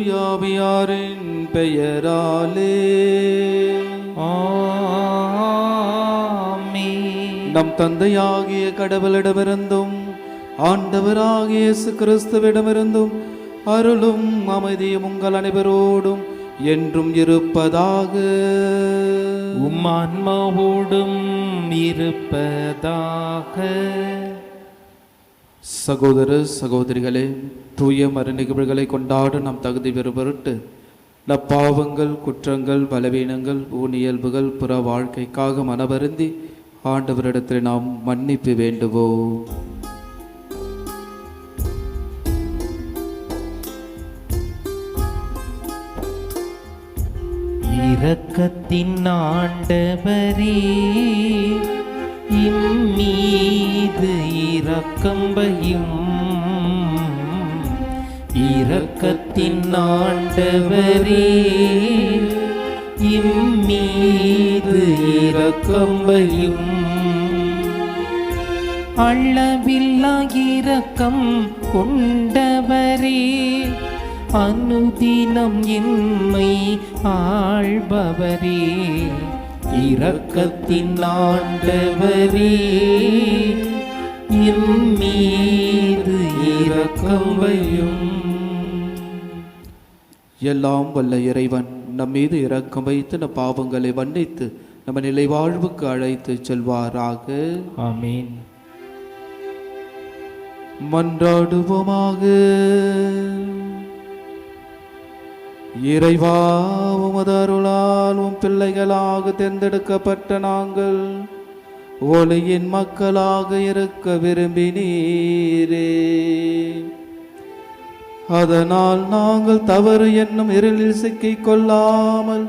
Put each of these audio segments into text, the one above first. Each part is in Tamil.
தூயாவியாரின் பெயராலே ஆமென். நம் தந்தையாகிய கடவுளிடமிருந்தும் ஆண்டவராகிய இயேசு கிறிஸ்துவிடமிருந்தும் அருளும் அமைதியும் உங்கள் அனைவரோடும் என்றும் இருப்பதாக. உம்மான்மாவோடும் இருப்பதாக. சகோதர சகோதரிகளே, தூய மறு நிகழ்வுகளை கொண்டாட நாம் தகுதி பெறுபொருட்டு நப்பாவங்கள், குற்றங்கள், பலவீனங்கள், ஊனியல்புகள், புற வாழ்க்கைக்காக மனவருந்தி ஆண்டவரிடத்தில் நாம் மன்னிப்பு வேண்டுவோம். இரக்கத்தின் ஆண்டவரே, இம்மீது இரக்கம் வையும். இரக்கத்தின் ஆண்டவரே, இம்மீது இரக்கம் வையும். அளவில்லா இரக்கம் கொண்டவரே, அனுதினம் எம்மை ஆள்பவரே. இரக்கத்தின் ஆண்டவரே, இம்மீது இரக்கம் வையும். எல்லாம் வல்ல இறைவன் நம் மீது இரக்கம் வைத்து நம் பாவங்களை மன்னித்து நம்ம நிலை வாழ்வுக்கு அழைத்து செல்வாராக. ஆமென். மன்றாடுவோமாக. இறைவா, உமது அருளால் உம் பிள்ளைகளாக தேர்ந்தெடுக்கப்பட்ட நாங்கள் ஒளியின் மக்களாக இருக்க விரும்பினீரே. அதனால் நாங்கள் தவறு என்னும் இருளில் சிக்கிக் கொள்ளாமல்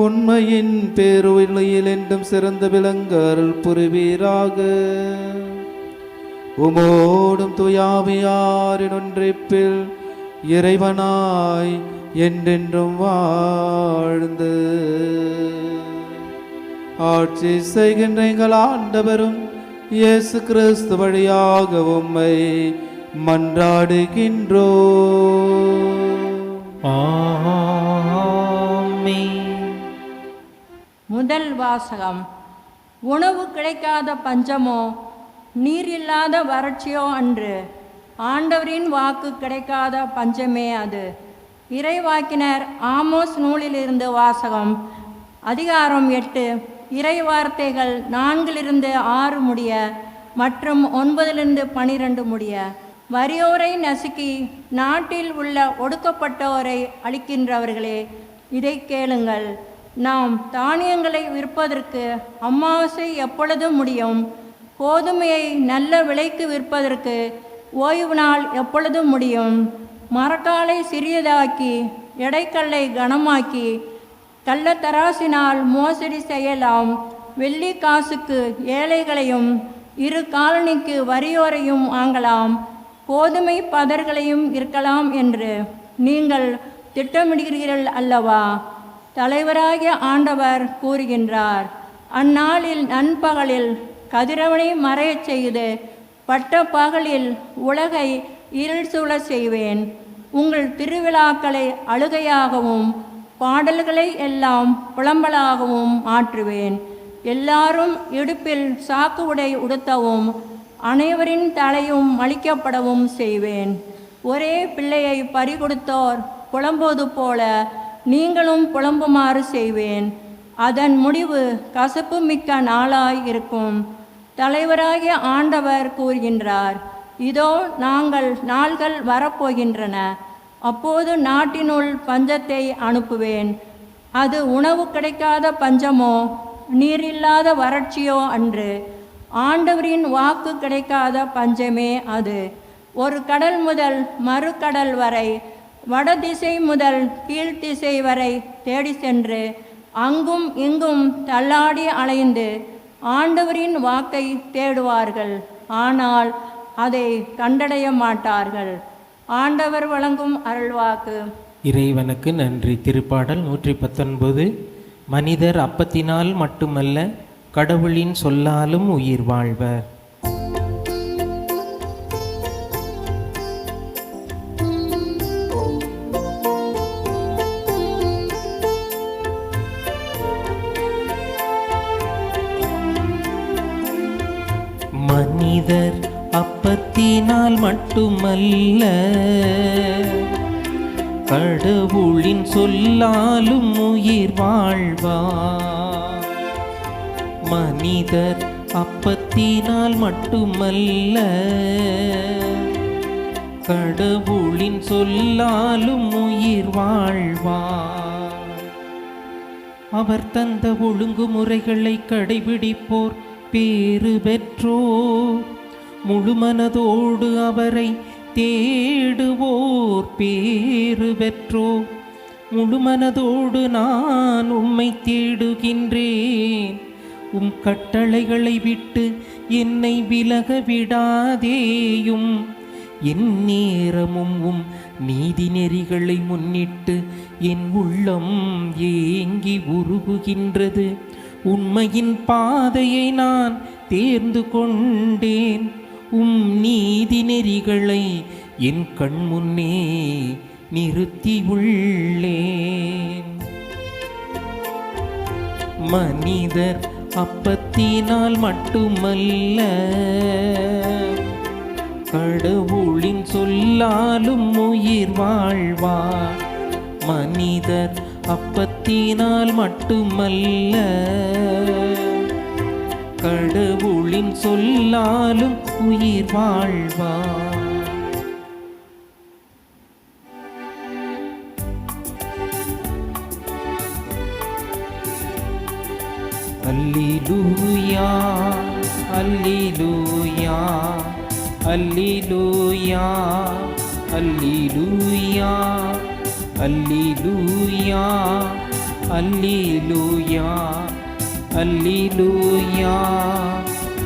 உண்மையின் பேருளியில் என்றும் சிறந்த விளங்க அருள் புரிவீராக. உமோடும் துயாவியாரின் ஒன்றிப்பில் இறைவனாய் என்றென்றும் வாழ்ந்து ஆட்சி செய்கின்ற எங்கள் ஆண்டவரும் இயேசு கிறிஸ்து வழியாக உம்மை மன்றாடுகின்றோம். ஆமென். முதல் வாசகம். உணவு கிடைக்காத பஞ்சமோ நீர் இல்லாத வறட்சியோ அன்று, ஆண்டவரின் வாக்கு கிடைக்காத பஞ்சமே அது. இறைவாக்கினர் ஆமோஸ் நூலிலிருந்து வாசகம். அதிகாரம் 8, இறை வார்த்தைகள் 4-6 முடிய மற்றும் 9-12 முடிய. வறியோரை நசுக்கி நாட்டில் உள்ள ஒடுக்கப்பட்டோரை அளிக்கின்றவர்களே, இதை கேளுங்கள். நாம் தானியங்களை விற்பதற்கு அமாவாசை எப்பொழுது முடியும்? கோதுமையை நல்ல விலைக்கு விற்பதற்கு ஓய்வு நாள் எப்பொழுது முடியும்? மரக்காலை சிறியதாக்கி எடைக்கல்லை கனமாக்கி கள்ளத்தராசினால் மோசடி செய்யலாம். வெள்ளி காசுக்கு ஏழைகளையும் 2 காலணிக்கு வறியோரையும் வாங்கலாம். கோதுமை பதர்களையும் இருக்கலாம் என்று நீங்கள் திட்டமிடுகிறீர்கள் அல்லவா? தலைவராகிய ஆண்டவர் கூறுகின்றார், அந்நாளில் நண்பகலில் கதிரவனை மறையச் செய்து பட்ட பகலில் உலகை இருள் சூழ செய்வேன். உங்கள் திருவிழாக்களை அழுகையாகவும் பாடல்களை எல்லாம் புலம்பலாகவும் மாற்றுவேன். எல்லாரும் இடுப்பில் சாக்கு உடை உடுத்தவும் அனைவரின் தலையும் அழிக்கப்படவும் செய்வேன். ஒரே பிள்ளையை பறிகொடுத்தோர் புலம்புவது போல நீங்களும் புலம்புமாறு செய்வேன். அதன் முடிவு கசப்பு மிக்க நாளாய் இருக்கும். தலைவராகிய ஆண்டவர் கூறுகின்றார், இதோ நாள்கள் வரப்போகின்றன. அப்போது நாட்டினுள் பஞ்சத்தை அனுப்புவேன். அது உணவு கிடைக்காத பஞ்சமோ நீரில்லாத வறட்சியோ அன்று, ஆண்டவரின் வாக்கு கிடைக்காத பஞ்சமே அது. ஒரு கடல் முதல் மறு கடல் வரை, வடதிசை முதல் கீழ்த்திசை வரை தேடி சென்று அங்கும் இங்கும் தள்ளாடி அலைந்து ஆண்டவரின் வாக்கை தேடுவார்கள், ஆனால் அதை கண்டடைய மாட்டார்கள். ஆண்டவர் வழங்கும் அருள்வாக்கு. இறைவனுக்கு நன்றி. திருப்பாடல் 119. மனிதர் அப்பத்தினால் மட்டுமல்ல, கடவுளின் சொல்லாலும் உயிர் வாழ்வர். அப்பத்தினால் மட்டுமல்ல, கடவுளின் சொல்லாலும் உயிர் வாழ்வார். மனிதர் அப்பத்தினால் மட்டுமல்ல, கடவுளின் சொல்லாலும் உயிர் வாழ்வார். அவர் தந்த ஒழுங்குமுறைகளை கடைபிடிப்போர் பேறு பெற்றோர். முழுமனதோடு அவரை தேடுவோர் பேறு பெற்றோர். முழுமனதோடு நான் உம்மை தேடுகின்றேன். உம் கட்டளைகளை விட்டு என்னை விலக விடாதேயும். என் நேரமும் உம் நீதி நெறிகளை முன்னிட்டு என் உள்ளம் ஏங்கி உருகுகின்றது. உண்மையின் பாதையை நான் தேர்ந்து கொண்டேன். உம் நீதி நெறிகளை என் கண் முன்னே நிறுத்தியுள்ளேன். மனிதர் அப்பத்தினால் மட்டுமல்ல, கடவுளின் சொல்லாலும் உயிர் வாழ்வார். மனிதர் அப்பத்தினால் மட்டுமல்ல, கடவுளின் சொல்லாலும் உயிர் வாழ்வார். அல்லேலூயா, அல்லேலூயா, அல்லேலூயா, அல்லேலூயா, அல்லேலூயா, அல்லேலூயா, அல்லேலூயா,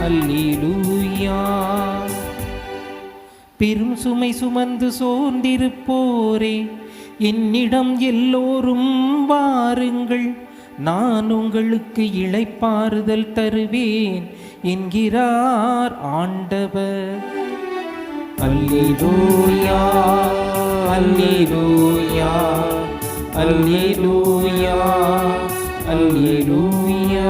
அல்லேலூயா. பெரும் சுமை சுமந்து சோர்ந்திருப்போரே, என்னிடம் எல்லோரும் வாருங்கள், நான் உங்களுக்கு இளைப்பாறுதல் தருவேன் என்கிறார் ஆண்டவர். அல்லேலூயா, அல்லேலூயா, அல்லேலூயா, அல்லேலூயா.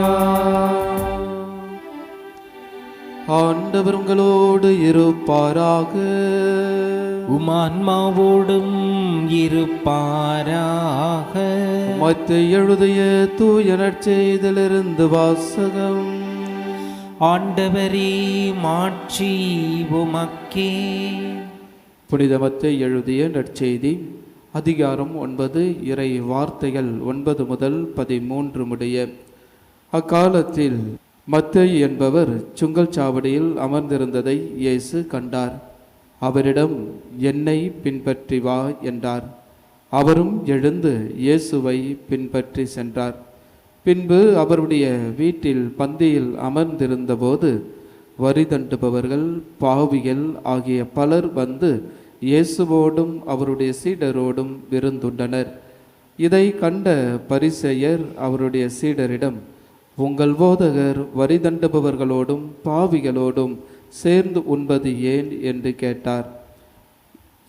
ஆண்டவர் உங்களோடு இருப்பாராக. உம் ஆன்மாவோடும் இருப்பாராக. மத்தேயு எழுதிய தூய நற்செய்தியிலிருந்து வாசகம். ஆண்டவரே, மாட்சி உமக்கே. புனித மத்தேயு எழுதிய நற்செய்தி அதிகாரம் 9, இறை வார்த்தைகள் 9 முதல் 13 முடிய. அக்காலத்தில் மத்தேயு என்பவர் சுங்கல் சாவடியில் அமர்ந்திருந்ததை இயேசு கண்டார். அவரிடம், என்னை பின்பற்றி வா என்றார். அவரும் எழுந்து இயேசுவை பின்பற்றி சென்றார். பின்பு அவருடைய வீட்டில் பந்தியில் அமர்ந்திருந்தபோது வரி தண்டுபவர்கள், பாவிகள் ஆகிய பலர் வந்து இயேசுவோடும் அவருடைய சீடரோடும் விருந்துண்டனர். இதை கண்ட பரிசேயர் அவருடைய சீடரிடம், உங்கள் போதகர் வரி தண்டுபவர்களோடும் பாவிகளோடும் சேர்ந்து உண்பது ஏன் என்று கேட்டார்.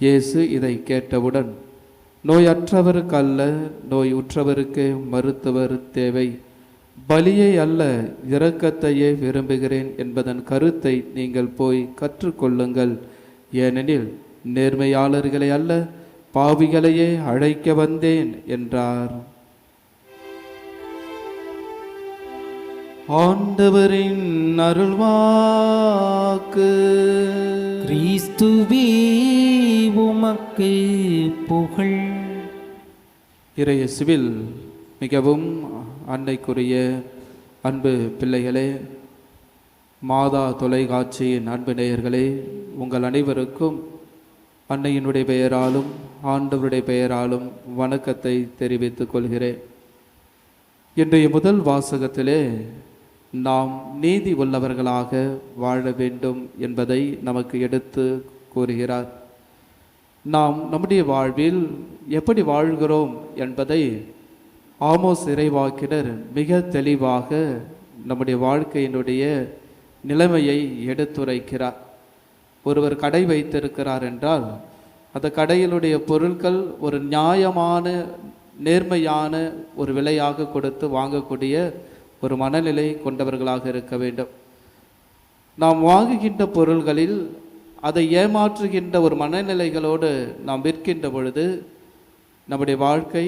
இயேசு இதை கேட்டவுடன், நோயற்றவருக்கு அல்ல, நோய் உற்றவருக்கு மருத்துவர் தேவை. பலியை அல்ல, இரக்கத்தையே விரும்புகிறேன் என்பதன் கருத்தை நீங்கள் போய் கற்றுக்கொள்ளுங்கள். ஏனெனில் நேர்மையாளர்களை அல்ல, பாவிகளையே அழைக்க வந்தேன் என்றார். ஆண்டவரின் அருள்வாக்கு. கிறிஸ்துவே, உமக்கு புகழ். இறையேசுவில் மிகவும் அன்னைக்குரிய அன்பு பிள்ளைகளே, மாதா தொலைக்காட்சியின் அன்பு நேயர்களே, உங்கள் அனைவருக்கும் அன்னையினுடைய பெயராலும் ஆண்டவருடைய பெயராலும் வணக்கத்தை தெரிவித்துக் கொள்கிறேன். இன்றைய முதல் வாசகத்திலே நாம் நீதி உள்ளவர்களாக வாழ வேண்டும் என்பதை நமக்கு எடுத்து கூறுகிறார். நாம் நம்முடைய வாழ்வில் எப்படி வாழ்கிறோம் என்பதை ஆமோஸ் இறைவாக்கினர் மிக தெளிவாக நம்முடைய வாழ்க்கையினுடைய நிலைமையை எடுத்துரைக்கிறார். ஒருவர் கடை வைத்திருக்கிறார் என்றால் அந்த கடையினுடைய பொருட்கள் ஒரு நியாயமான நேர்மையான ஒரு விலையாக கொடுத்து வாங்கக்கூடிய ஒரு மனநிலை கொண்டவர்களாக இருக்க வேண்டும். நாம் வாங்குகின்ற பொருள்களில் அதை ஏமாற்றுகின்ற ஒரு மனநிலைகளோடு நாம் விற்கின்ற பொழுது நம்முடைய வாழ்க்கை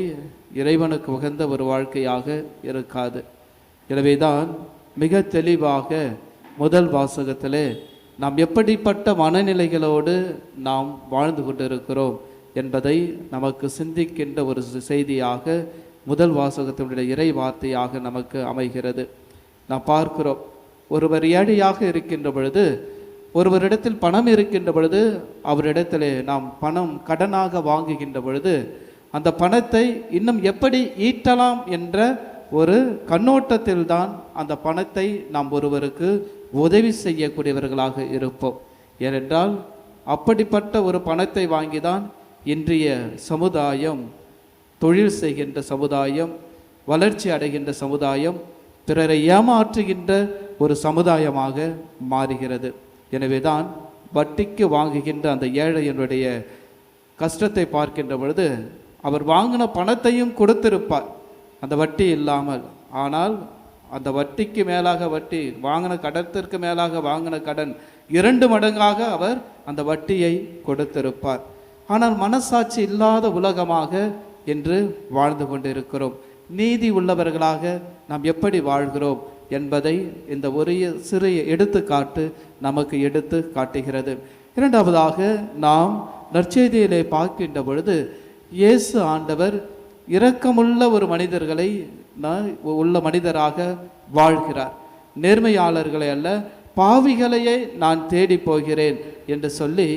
இறைவனுக்கு உகந்த ஒரு வாழ்க்கையாக இருக்காது. எனவே தான் மிக தெளிவாக முதல் வாசகத்திலே நாம் எப்படிப்பட்ட மனநிலைகளோடு நாம் வாழ்ந்து கொண்டிருக்கிறோம் என்பதை நமக்கு சிந்திக்கின்ற ஒரு செய்தியாக முதல் வாசகத்தினுடைய இறை வார்த்தையாக நமக்கு அமைகிறது. நாம் பார்க்கிறோம், ஒருவர் ஏழையாக இருக்கின்ற பொழுது, ஒருவரிடத்தில் பணம் இருக்கின்ற பொழுது, அவரிடத்திலே நாம் பணம் கடனாக வாங்குகின்ற பொழுது அந்த பணத்தை இன்னும் எப்படி ஈட்டலாம் என்ற ஒரு கண்ணோட்டத்தில் தான் அந்த பணத்தை நாம் ஒருவருக்கு உதவி செய்யக்கூடியவர்களாக இருப்போம். ஏனென்றால் அப்படிப்பட்ட ஒரு பணத்தை வாங்கிதான் இன்றைய சமுதாயம் தொழில் செய்கின்ற சமுதாயம், வளர்ச்சி அடைகின்ற சமுதாயம், பிறரை ஏமாற்றுகின்ற ஒரு சமுதாயமாக மாறுகிறது. எனவே தான் வட்டிக்கு வாங்குகின்ற அந்த ஏழையினுடைய கஷ்டத்தை பார்க்கின்ற பொழுது அவர் வாங்கின பணத்தையும் கொடுத்திருப்பார் அந்த வட்டி இல்லாமல். ஆனால் அந்த வட்டிக்கு மேலாக வட்டி, வாங்கின கடத்திற்கு மேலாக வாங்கின கடன் 2 மடங்காக அவர் அந்த வட்டியை கொடுத்திருப்பார். ஆனால் மனசாட்சி இல்லாத உலகமாக என்று வாழ்ந்து கொண்டிருக்கிறோம். நீதி உள்ளவர்களாக நாம் எப்படி வாழ்கிறோம் என்பதை இந்த ஒரு சிறு எடுத்துக்காட்டு நமக்கு எடுத்து காட்டுகிறது. இரண்டாவதாக நாம் நற்செய்தியிலே பார்க்கின்ற பொழுது இயேசு ஆண்டவர் இரக்கமுள்ள ஒரு மனிதர்களை உள்ள மனிதராக வாழ்கிறார். நேர்மையாளர்களை அல்ல, பாவிகளையே நான் தேடி போகிறேன் என்று சொல்லி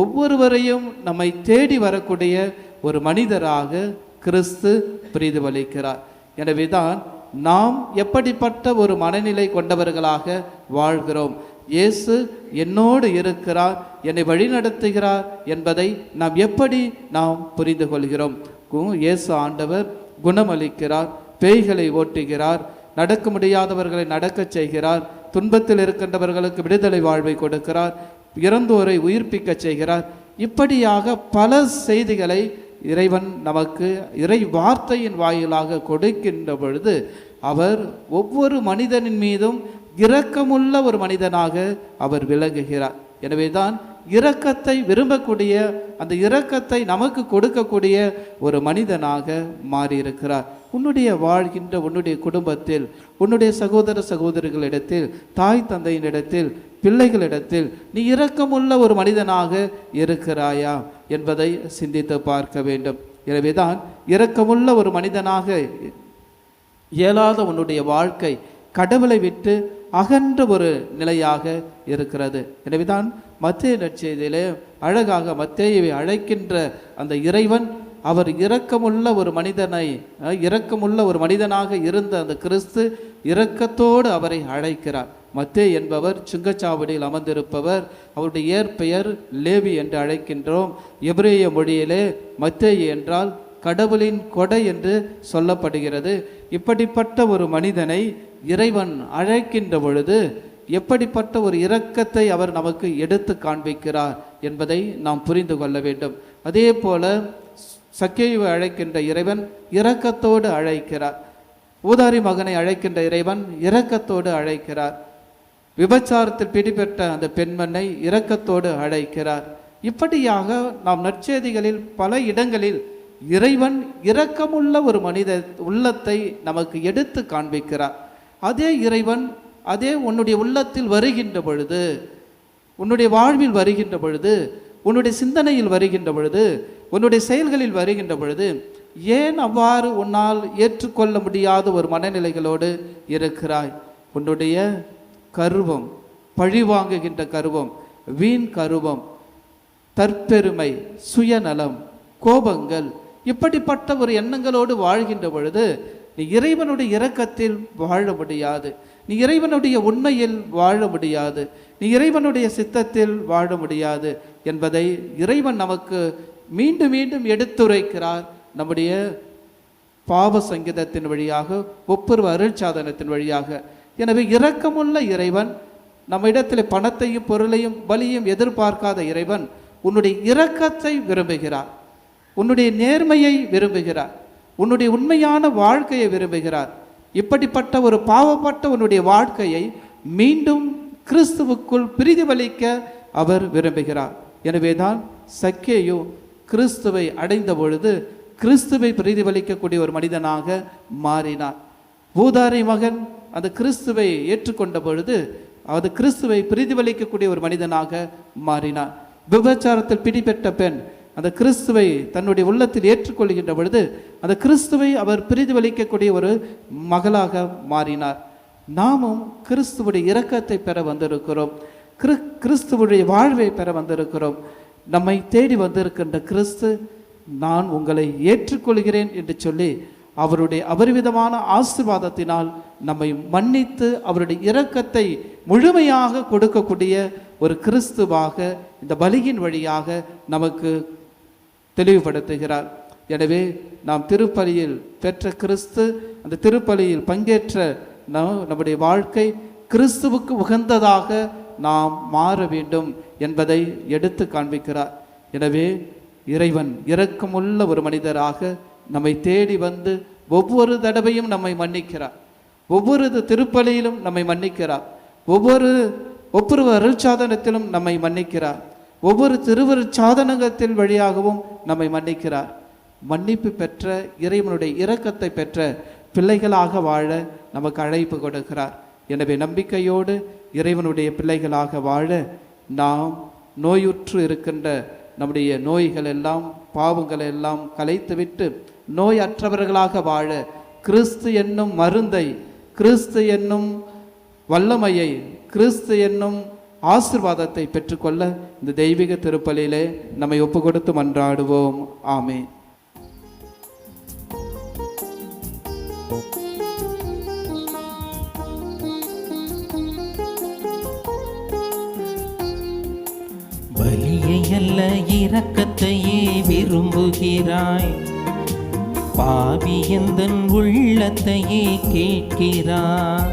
ஒவ்வொருவரையும் நம்மை தேடி வரக்கூடிய ஒரு மனிதராக கிறிஸ்து பிரதிபலிக்கிறார். எனவே தான் நாம் எப்படிப்பட்ட ஒரு மனநிலை கொண்டவர்களாக வாழ்கிறோம், இயேசு என்னோடு இருக்கிறார், என்னை வழிநடத்துகிறார் என்பதை நாம் எப்படி நாம் புரிந்து கொள்கிறோம். இயேசு ஆண்டவர் குணமளிக்கிறார், பேய்களை ஓட்டுகிறார், நடக்க முடியாதவர்களை நடக்கச் செய்கிறார், துன்பத்தில் இருக்கின்றவர்களுக்கு விடுதலை வாழ்வை கொடுக்கிறார், இறந்தோரை உயிர்ப்பிக்க செய்கிறார். இப்படியாக பல செய்திகளை இறைவன் நமக்கு இறை வார்த்தையின் வாயிலாக கொடுக்கின்ற பொழுது அவர் ஒவ்வொரு மனிதனின் மீதும் இரக்கமுள்ள ஒரு மனிதனாக அவர் விளங்குகிறார். எனவே தான் இரக்கத்தை விரும்பக்கூடிய, அந்த இரக்கத்தை நமக்கு கொடுக்கக்கூடிய ஒரு மனிதனாக மாறியிருக்கிறார். உன்னுடைய வாழ்கின்ற உன்னுடைய குடும்பத்தில், உன்னுடைய சகோதர சகோதரிகளிடத்தில், தாய் தந்தையினிடத்தில், பிள்ளைகளிடத்தில் நீ இரக்கமுள்ள ஒரு மனிதனாக இருக்கிறாயா என்பதை சிந்தித்து பார்க்க வேண்டும். எனவே தான் இரக்கமுள்ள ஒரு மனிதனாக இயலாத உன்னுடைய வாழ்க்கை கடவுளை விட்டு அகன்ற ஒரு நிலையாக இருக்கிறது. எனவே தான் மத்தேயு நற்செய்தியிலே அழகாக மத்தேயுவை அழைக்கின்ற அந்த இறைவன், அவர் இரக்கமுள்ள ஒரு மனிதனை, இரக்கமுள்ள ஒரு மனிதனாக இருந்த அந்த கிறிஸ்து இரக்கத்தோடு அவரை அழைக்கிறார். மத்தேயு என்பவர் சுங்கச்சாவடியில் அமர்ந்திருப்பவர். அவருடைய இயற்பெயர் லேவி என்று அழைக்கின்றோம். எபிரேய மொழியிலே மத்தேயு என்றால் கடவுளின் கொடை என்று சொல்லப்படுகிறது. இப்படிப்பட்ட ஒரு மனிதனை இறைவன் அழைக்கின்ற பொழுது எப்படிப்பட்ட ஒரு இரக்கத்தை அவர் நமக்கு எடுத்து காண்பிக்கிறார் என்பதை நாம் புரிந்து கொள்ள வேண்டும். அதே போல சக்கேயுவை அழைக்கின்ற இறைவன் இரக்கத்தோடு அழைக்கிறார். ஊதாரி மகனை அழைக்கின்ற இறைவன் இரக்கத்தோடு அழைக்கிறார். விபச்சாரத்தில் பிடிபட்ட அந்த பெண்மண்ணை இரக்கத்தோடு அழைக்கிறார். இப்படியாக நாம் நற்செய்திகளில் பல இடங்களில் இறைவன் இரக்கமுள்ள ஒரு மனித உள்ளத்தை நமக்கு எடுத்து காண்பிக்கிறார். அதே இறைவன் அதே உன்னுடைய உள்ளத்தில் வருகின்ற பொழுது, உன்னுடைய வாழ்வில் வருகின்ற பொழுது, உன்னுடைய சிந்தனையில் வருகின்ற பொழுது, உன்னுடைய செயல்களில் வருகின்ற பொழுது ஏன் அவ்வாறு உன்னால் ஏற்றுக்கொள்ள முடியாத ஒரு மனநிலைகளோடு இருக்கிறாய்? உன்னுடைய கர்வம், பழிவாங்குகின்ற கர்வம், வீண் கர்வம், தற்பெருமை, சுயநலம், கோபங்கள், இப்படிப்பட்ட ஒரு எண்ணங்களோடு வாழ்கின்ற பொழுது நீ இறைவனுடைய இரக்கத்தில் வாழ முடியாது, நீ இறைவனுடைய உண்மையில் வாழ முடியாது, நீ இறைவனுடைய சித்தத்தில் வாழ முடியாது என்பதை இறைவன் நமக்கு மீண்டும் மீண்டும் எடுத்துரைக்கிறார். நம்முடைய பாவ சங்கீதத்தின் வழியாக, ஒப்புரவு அருட்சாதனத்தின் வழியாக. எனவே இரக்கமுள்ள இறைவன், நம்ம இடத்தில் பணத்தையும் பொருளையும் பலியும் எதிர்பார்க்காத இறைவன் உன்னுடைய இரக்கத்தை விரும்புகிறார், உன்னுடைய நேர்மையை விரும்புகிறார், உன்னுடைய உண்மையான வாழ்க்கையை விரும்புகிறார். இப்படிப்பட்ட ஒரு பாவப்பட்ட உன்னுடைய வாழ்க்கையை மீண்டும் கிறிஸ்துவுக்குள் பிரதிபலிக்க அவர் விரும்புகிறார். எனவேதான் சக்கேயு கிறிஸ்துவை அடைந்த பொழுது கிறிஸ்துவை பிரதிபலிக்கக்கூடிய ஒரு மனிதனாக மாறினார். ஊதாரி மகன் அந்த கிறிஸ்துவை ஏற்றுக்கொண்ட பொழுது அது கிறிஸ்துவை பிரதிபலிக்கக்கூடிய ஒரு மனிதனாக மாறினார். விபச்சாரத்தில் பிடிபட்ட பெண் அந்த கிறிஸ்துவை தன்னுடைய உள்ளத்தில் ஏற்றுக்கொள்கின்ற பொழுது அந்த கிறிஸ்துவை அவர் பிரதிபலிக்கக்கூடிய ஒரு மகளாக மாறினார். நாமும் கிறிஸ்துவுடைய இரக்கத்தை பெற வந்திருக்கிறோம். கிறிஸ்துவுடைய வாழ்வை பெற வந்திருக்கிறோம். நம்மை தேடி வந்திருக்கின்ற கிறிஸ்து நான் உங்களை ஏற்றுக்கொள்கிறேன் என்று சொல்லி அவருடைய அபரிவிதமான ஆசீர்வாதத்தினால் நம்மை மன்னித்து அவருடைய இரக்கத்தை முழுமையாக கொடுக்கக்கூடிய ஒரு கிறிஸ்துவாக இந்த பலியின் வழியாக நமக்கு தெளிவுபடுத்துகிறார். எனவே நாம் திருப்பலியில் பெற்ற கிறிஸ்து, அந்த திருப்பலியில் பங்கேற்ற நம்முடைய வாழ்க்கை கிறிஸ்துவுக்கு உகந்ததாக நாம் மாற வேண்டும் என்பதை எடுத்து காண்பிக்கிறார். எனவே இறைவன் இரக்கமுள்ள ஒரு மனிதராக நம்மை தேடி வந்து ஒவ்வொரு தடவையும் நம்மை மன்னிக்கிறார். ஒவ்வொரு திருப்பலியிலும் நம்மை மன்னிக்கிறார். ஒவ்வொரு அருட்சாதனத்திலும் நம்மை மன்னிக்கிறார். ஒவ்வொரு திருவருட்சாதனத்தின் வழியாகவும் நம்மை மன்னிக்கிறார். மன்னிப்பு பெற்ற இறைவனுடைய இரக்கத்தை பெற்ற பிள்ளைகளாக வாழ நமக்கு அழைப்பு கொடுக்கிறார். எனவே நம்பிக்கையோடு இறைவனுடைய பிள்ளைகளாக வாழ நாம் நோயுற்று இருக்கின்ற நம்முடைய நோய்கள் எல்லாம் பாவங்கள் எல்லாம் கலைத்துவிட்டு நோயற்றவர்களாக வாழ கிறிஸ்து என்னும் மருந்தை, கிறிஸ்து என்னும் வல்லமையை, கிறிஸ்து என்னும் ஆசீர்வாதத்தை பெற்றுக்கொள்ள இந்த தெய்வீக திருப்பலியிலே நம்மை ஒப்பு கொடுத்து மன்றாடுவோம். ஆமென். பலியை அல்ல இரக்கத்தையே விரும்புகிறாய், பாவி எந்தன் உள்ளத்தையே கேட்கிறாய்.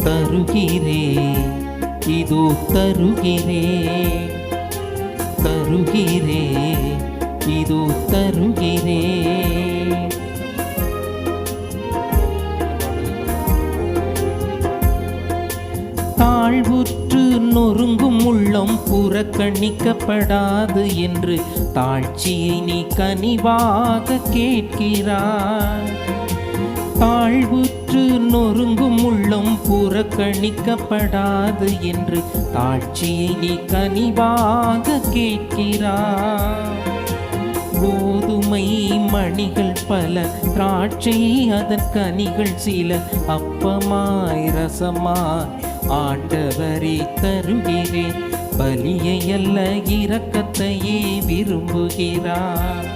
தருகிறே இதோ தருகிறே, தருகிறே இதோ தருகிறே. தாழ்வுற்று நொறுங்கும் உள்ளம் புறக்கணிக்கப்படாது என்று தாழ்ச்சியை நீ கனிவாக கேட்கிறாய். தாழ்வுற்று நொறுங்கும் உள்ளம் புறக்கணிக்கப்படாது என்று தாழ்ச்சியை நீ கனிவாக கேட்கிறாய். கோதுமை மணிகள் பல, திராட்சை அதன் கனிகள் சில, அப்பமாய் ரசமாய் ஆண்டவரே தருகிறேன். பலியை அல்ல இரக்கத்தையே விரும்புகிறார்,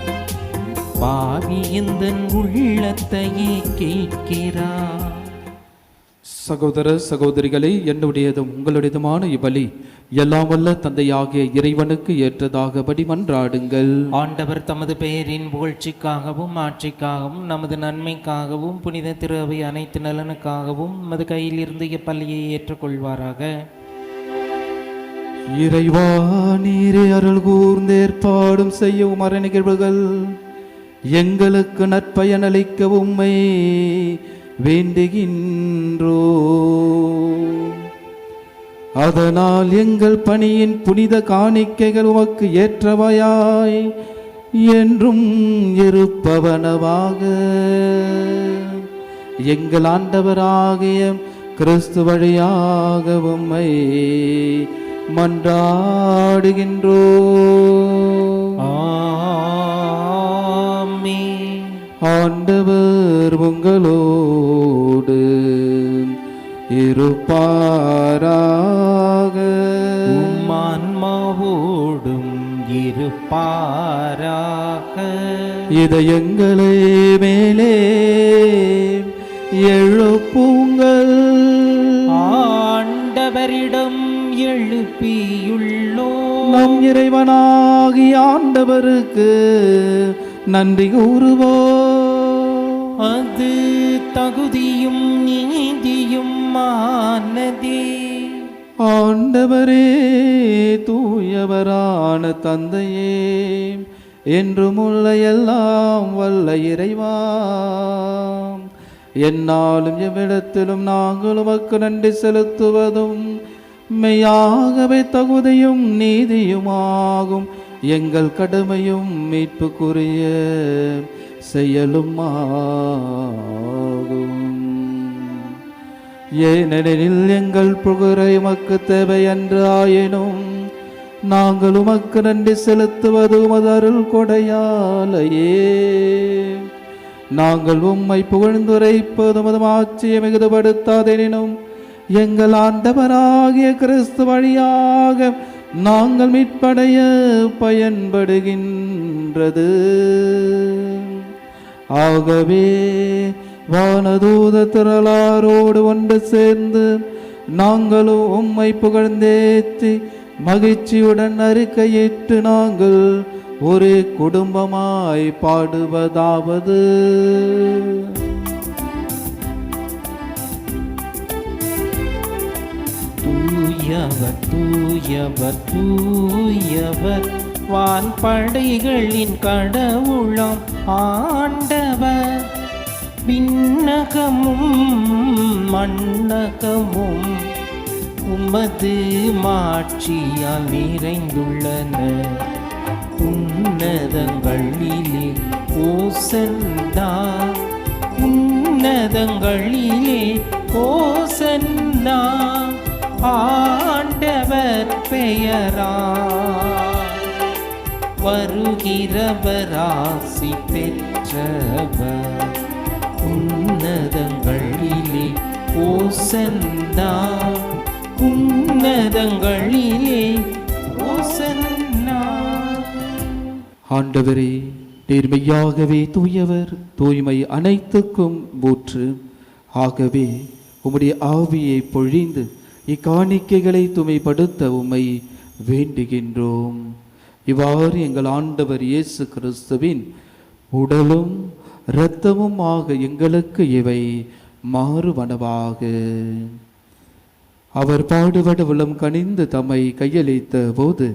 பாவி எந்தன் உள்ளத்தையே கேட்கிறார். சகோதர சகோதரிகளே, என்னுடையதும் உங்களுடையதுமான இப்பலி எல்லாம் வல்ல தந்தையாகிய இறைவனுக்கு ஏற்றதாகபடி மன்றாடுங்கள். ஆண்டவர் தமது பெயரின் புகழ்ச்சிக்காகவும் ஆட்சிக்காகவும் நமது நன்மைக்காகவும் புனித திரு அவை அனைத்து நலனுக்காகவும் நமது கையில் இருந்து இப்பலியை ஏற்றுக்கொள்வாராக. இறைவா, நீரே அருள் கூர்ந்து ஏற்பாடும் செய்யும் மறை நிகழ்வுகள் எங்களுக்கு நற்பயனளிக்க உம்மை வேண்டுகின்றோ. அதனால் எங்கள் பணியின் புனித காணிக்கைகள் உமக்கு ஏற்றவையாய் என்றும் இருப்பவனவாக எங்கள் ஆண்டவராகிய கிறிஸ்து வழியாக உம்மை மன்றாடுகின்றோ. ஆண்டவர் உங்களோடு இருப்பாராக, ஆன்மாவோடும் இருப்பாராக. இதயங்களை மேலே எழுப்புங்கள், ஆண்டவரிடம் எழுப்பியுள்ளோ. நம் இறைவனாகிய ஆண்டவருக்கு நன்றி கூறுவோம். அது தகுதியும் நீதியும் ஆனதே. ஆண்டவரே, தூயவரான தந்தையே, என்றும் உள்ள எல்லாம் வல்ல இறைவா, என்னாலும் எவ்விடத்திலும் நாங்கள் உமக்கு நன்றி செலுத்துவதும் மெய்யாகவே தகுதியும் நீதியுமாகும் எங்கள் கடமையும் மீட்புக்குரிய செயலும் ஆகும். ஏனெனில் எங்கள் புகழை உமக்கு தேவை என்று ஆயினும் நாங்கள் உமக்கு நன்றி செலுத்துவது உமது அருள் கொடையாலேயே. நாங்கள் உம்மை புகழ்ந்துரைப்பது உமது ஆட்சியை மிகுதிப்படுத்தாதெனினும் எங்கள் ஆண்டவராகிய கிறிஸ்து வழியாக நாங்கள் மீட்படைய பயன்படுகின்றது. ஆகவே வானதூத திரளாரோடு ஒன்று சேர்ந்து நாங்களும் உம்மை புகழ்ந்தேத்தி மகிழ்ச்சியுடன் அறிக்கையிட்டு நாங்கள் ஒரே குடும்பமாய் பாடுவதாவது: தூயவர் தூயவர் தூயவர் வான்படைகளின் கடவுளாம் ஆண்டவர். விண்ணகமும் மண்ணகமும் உமது மாட்சியால் நிறைந்துள்ளன. உன்னதங்களிலே ஓசன்னா, உன்னதங்களிலே ஓசன்னா, ஆண்டவர் பெயரா வருகிறவர் ஆசி பெற்றவர். உன்னதங்களிலே ஓசன்னா, உன்னதங்களிலே ஓசன்னா. ஆண்டவரே, நீர் மெய்யாகவே தூயவர், தூய்மை அனைத்துக்கும் ஊற்று. ஆகவே உம்முடைய ஆவியை பொழிந்து இக்காணிக்கைகளை தூய்மைப்படுத்த உம்மை வேண்டுகின்றோம். இவ்வாறு எங்கள் ஆண்டவர் இயேசு கிறிஸ்துவின் உடலும் இரத்தமும் ஆக எங்களுக்கு இவை மாறுவனவாக. அவர் பாடுபட உளம் கனிந்து தம்மை கையளித்த போது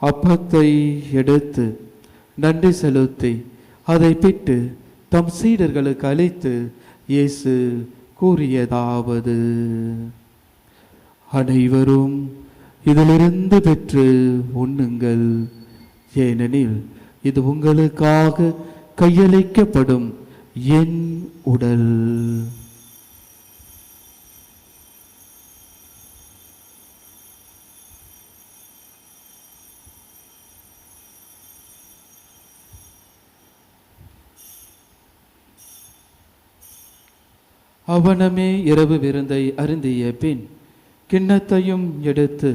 அப்பத்தை எடுத்து நன்றி செலுத்தி அதை பிட்டு தம் சீடர்களுக்கு அளித்து இயேசு கூறியதாவது: அனைவரும் இதிலிருந்து பெற்று உண்ணுங்கள், ஏனெனில் இது உங்களுக்காக கையளிக்கப்படும் என் உடல். அவனமே இரவு விருந்தை அருந்திய பின் கிண்ணத்தையும் எடுத்து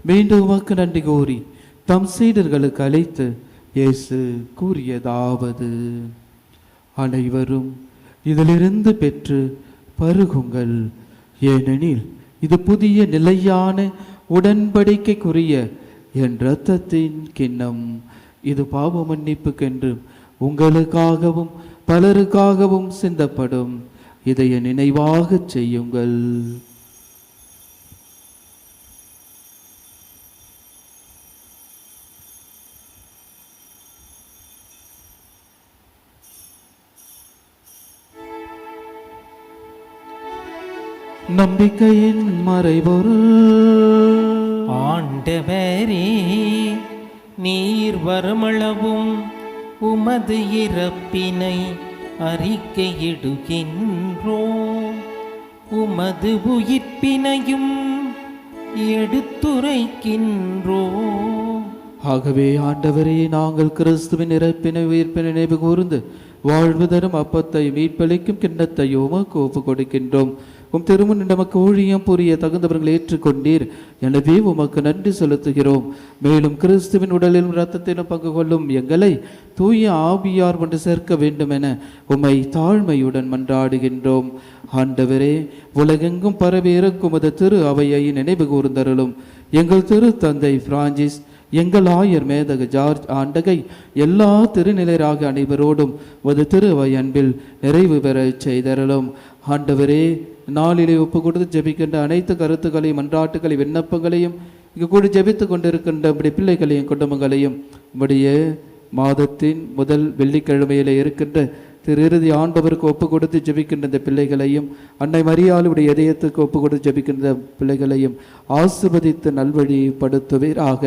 மீண்டும் உமக்கு நன்றி கூறி தம் சீடர்களுக்கு அளித்து இயேசு கூறியதாவது: அனைவரும் இதிலிருந்து பெற்று பருகுங்கள், ஏனெனில் இது புதிய நிலையான உடன்படிக்கைக்குரிய என் இரத்தத்தின் கிண்ணம். இது பாவ மன்னிப்புக்கென்றும் உங்களுக்காகவும் பலருக்காகவும் சிந்தப்படும். இதை நினைவாக செய்யுங்கள். நம்பிக்கையின் மறைபொருள். ஆண்டவரே, நீர் வருமளவும் உமது இறப்பினை அறிக்கையிடுகின்றோம், உமது உயிர்ப்பினையும் எடுத்துரைக்கின்றோம். ஆகவே ஆண்டவரே, நாங்கள் கிறிஸ்துவின் இறப்பினை உயிர்ப்பினை நினைவு கூர்ந்து வாழ்வு தரும் அப்பத்தை மீட்பளிக்கும் கிண்ணத்தை உமக்கு ஒப்புக் கொடுக்கின்றோம். உம் திருமுன் நமக்கு ஊழியம் புரிய தகுந்தவர்களை ஏற்றுக்கொண்டீர். எனவே உமக்கு நன்றி செலுத்துகிறோம். மேலும் கிறிஸ்துவின் உடலிலும் இரத்தத்திலும் பங்கு கொள்ளும் எங்களை தூய ஆவியார் கொண்டு சேர்க்க வேண்டும் என உம்மை தாழ்மையுடன் மன்றாடுகின்றோம். ஆண்டவரே, உலகெங்கும் பரவி இருக்கும் அது திரு அவையை நினைவு கூர்ந்தருளும். எங்கள் திரு தந்தை பிரான்சிஸ், எங்கள் ஆயர் மேதக ஜார்ஜ் ஆண்டகை, எல்லா திருநிலையராக அனைவரோடும் ஒரு திருவை அன்பில் நிறைவு பெற செய்தருளும். ஆண்டவரே, நாளிலே ஒப்பு கொடுத்து ஜெபிக்கின்ற அனைத்து கருத்துக்களையும் மன்றாட்டுகளையும் விண்ணப்பங்களையும் இங்கு கூட ஜெபித்து கொண்டிருக்கின்ற இப்படி பிள்ளைகளையும் குடும்பங்களையும் உடைய மாதத்தின் முதல் வெள்ளிக்கிழமையிலே இருக்கின்ற திரு இறுதி ஆண்டவருக்கு ஒப்பு கொடுத்து ஜெபிக்கின்ற இந்த பிள்ளைகளையும், அன்னை மரியாளுடைய இதயத்துக்கு ஒப்பு கொடுத்து ஜெபிக்கின்ற பிள்ளைகளையும் ஆசீர்வதித்து நல்வழிப்படுத்துவீராக.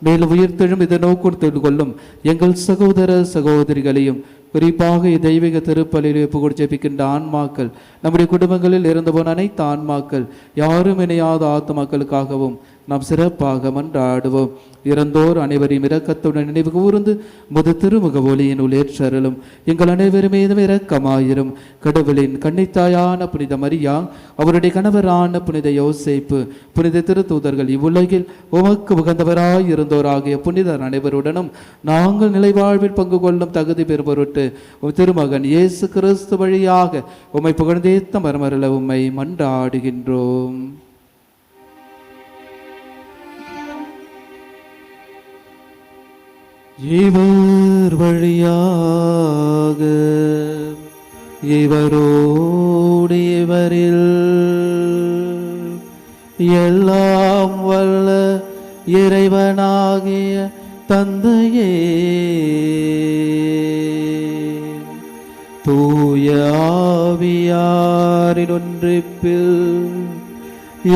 மேலும் உயிர்த்தெழும் இதை நோக்கொடுத்து கொள்ளும் எங்கள் சகோதர சகோதரிகளையும், குறிப்பாக தெய்வீக திருப்பலியில் ஒப்பு கொடுத்து ஜெபிக்கின்ற ஆன்மாக்கள், நம்முடைய குடும்பங்களில் இறந்து போன அனைத்து ஆன்மாக்கள், யாரும் இணையாத ஆத்மாக்களுக்காகவும் நாம் சிறப்பாக மன்றாடுவோம். இறந்தோர் அனைவரையும் இரக்கத்துடன் நினைவு கூர்ந்து முது திருமுக ஒளியின் உள்ளேற்றருளும். எங்கள் அனைவரும் மீதும் இரக்கமாயிரும். கடவுளின் கன்னித்தாயான புனித மரியா, அவருடைய கணவரான புனித யோசேப்பு, புனித திருத்தூதர்கள், இவ்வுலகில் உமக்கு உகந்தவராய் இருந்தோராகிய புனிதர் அனைவருடனும் நாங்கள் நிலைவாழ்வில் பங்கு கொள்ளும் தகுதி பெறுபொருட்டு திருமகன் இயேசு கிறிஸ்து வழியாக உம்மை புகழ்ந்தேத்த மரமருள உம்மை மன்றாடுகின்றோம். இவர் வழியாக இவரோடு இவரில் எல்லாம் வல்ல இறைவனாகிய தந்தையே, தூய ஆவியாரின் ஒன்றிப்பில்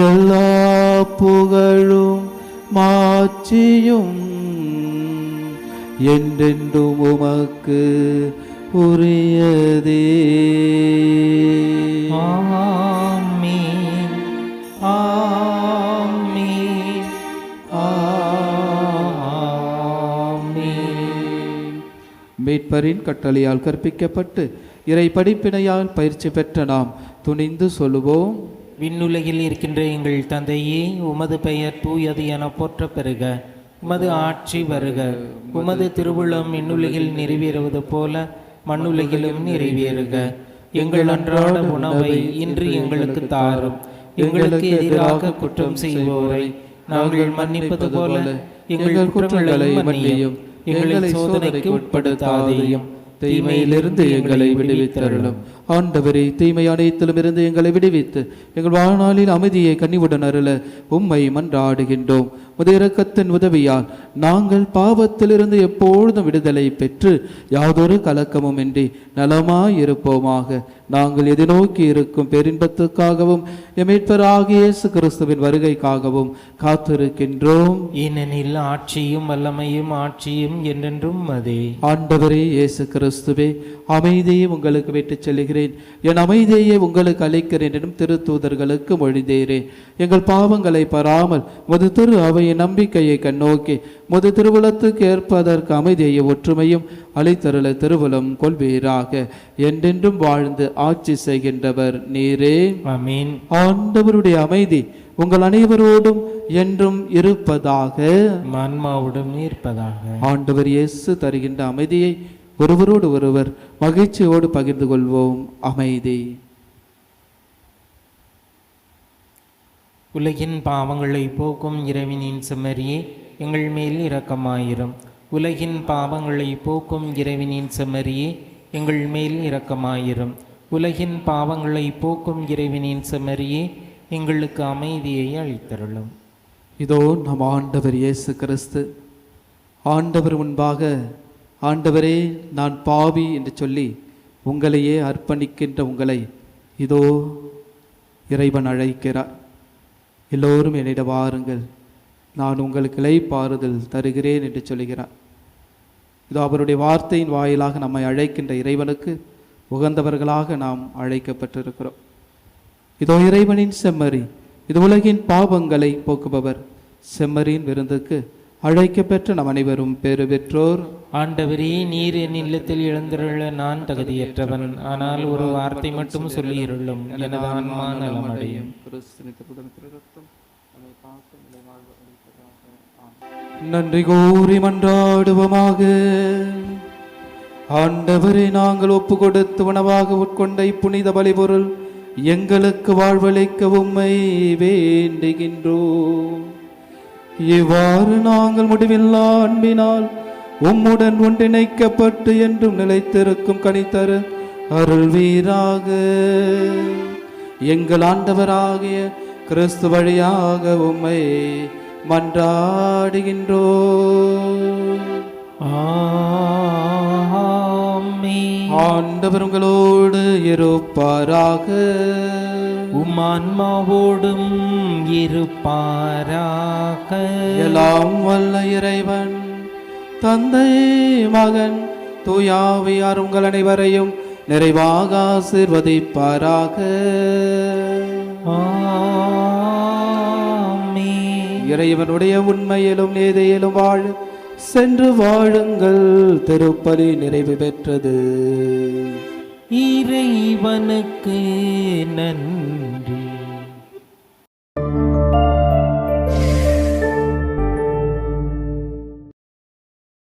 எல்லா புகழும் மாட்சியும் என்றென்றும் உமக்கு உரியதே. ஆமென், ஆமென், ஆமென். மீட்பரின் கட்டளையால் கற்பிக்கப்பட்டு இறை படிப்பினையால் பயிற்சி பெற்ற நாம் துணிந்து சொல்லுவோம். விண்ணுலகில் இருக்கின்ற எங்கள் தந்தையே, உமது பெயர் தூயது என போற்ற பெறுக. உமது ஆட்சி வருக. உமது திருவுளம் விண்ணுலகில் நிறைவேறுவது போல மண்ணுலகிலும் நிறைவேறுக. எங்கள் அன்றாட உணவை இன்று எங்களுக்கு தாரும். எங்களுக்கு எதிராக குற்றம் செய்வோரை நாங்கள் மன்னிப்பது போல எங்கள் குற்றங்களை மன்னியும். எங்களை சோதனைக்கு உட்படுத்தாதேயும், தீமையிலிருந்து எங்களை விடுவித்தருளும். ஆண்டவரே, தீமை அனைத்திலும் இருந்து எங்களை விடுவித்து எங்கள் வாழ்நாளில் அமைதியை கனிவுடன் அருள உம்மை மன்றாடுகின்றோம். உமது இரக்கத்தின் உதவியால் நாங்கள் பாவத்திலிருந்து எப்பொழுதும் விடுதலை பெற்று யாதொரு கலக்கமும் இன்றி நலமாயிருப்போமாக. நாங்கள் எதிர்நோக்கி இருக்கும் பேரின்பத்துக்காகவும் மீட்பராகிய இயேசு கிறிஸ்துவின் வருகைக்காகவும் காத்திருக்கின்றோம். ஏனெனில் ஆட்சியும் வல்லமையும் ஆட்சியும் என்றென்றும் அதே. ஆண்டவரே இயேசு கிறிஸ்துவே, அமைதியை உங்களுக்கு விட்டுச் செல்கிறேன், என் அமைதியை உங்களுக்கு அளிக்கிறேன் எனும் திருத்தூதர்களுக்கு மொழிந்தீரேன். எங்கள் பாவங்களை பாராமல் முது திரு அவையின் நம்பிக்கையை கண்ணோக்கி முது திருவுளத்துக்கு ஏற்பதற்கு அமைதியை ஒற்றுமையும் அளித்தருள திருவுளம் கொள்வீராக. என்றென்றும் வாழ்ந்து ஆட்சி செய்கின்றவர் நீரே. ஆமென். ஆண்டவருடைய அமைதி உங்கள் அனைவரோடும் என்றும் இருப்பதாக. ஆன்மாவுடன் இருப்பதாக. ஆண்டவர் இயேசு தருகின்ற அமைதியை ஒருவரோடு ஒருவர் மகிழ்ச்சியோடு பகிர்ந்து கொள்வோம். அமைதி. உலகின் பாவங்களை போக்கும் இறைவனின் செம்மறியே, எங்கள் மேல் இரக்கமாயிரும். உலகின் பாவங்களை போக்கும் இறைவனின் செம்மறியே, எங்கள் மேல் இரக்கமாயிரும். உலகின் பாவங்களை போக்கும் இறைவனின் செம்மறியே, எங்களுக்கு அமைதியை அளித்தருளும். இதோ நம் ஆண்டவர் இயேசு கிறிஸ்து ஆண்டவர் முன்பாக, ஆண்டவரே நான் பாவி என்று சொல்லி உங்களையே அர்ப்பணிக்கின்ற உங்களை இதோ இறைவன் அழைக்கிறார். எல்லோரும் என்னிடம் வாருங்கள், நான் உங்களுக்கு இளைப்பாறுதல் தருகிறேன் என்று சொல்கிறார். இதோ அவருடைய வார்த்தையின் வாயிலாக நம்மை அழைக்கின்ற இறைவனுக்கு உகந்தவர்களாக நாம் அழைக்கப்பட்டிருக்கிறோம். இதோ இறைவனின் செம்மறி, இது உலகின் பாவங்களை போக்குபவர். செம்மறியின் விருந்துக்கு அழைக்கப்பெற்ற நம் அனைவரும் பேறு பெற்றோர். ஆண்டவரே, நீர் என் இல்லத்தில் எழுந்தருள நான் தகுதியற்றவன். ஆனால் ஒரு வார்த்தை மட்டும் சொல்லியிருளும், எனது ஆன்மா நலமடையும். நன்றி கூறி மன்றாடுவோமாக. ஆண்டவரை, நாங்கள் ஒப்பு கொடுத்து உணவாக உட்கொண்ட புனித பலிபொருள் எங்களுக்கு வாழ்வளிக்க உம்மை வேண்டுகின்றோம். இவ்வாறு நாங்கள் முடிவில்லா அன்பினால் உம்முடன் ஒன்றிணைக்கப்பட்டு என்றும் நிலைத்திருக்கும் கனித்தர அருள்வீராக. எங்கள் ஆண்டவராகிய கிறிஸ்து வழியாக உம்மை மன்றாடுகின்றோம். ஆமென். ஆமென். ஆண்டவர் உங்களோடு இருப்பாராக. உம்மான்மாவோடும் இருப்பாராக. எல்லாம் வல்ல இறைவன் தந்தை மகன் தூயாவியார் உங்கள் அனைவரையும் நிறைவாக ஆசீர்வதிப்பாராக. ஆமென். இறைவனுடைய உண்மையிலும் நீதியிலும் வாழ சென்று வாழுங்கள். திருப்பலி நிறைவு பெற்றது. இறைவனுக்கு நன்றி.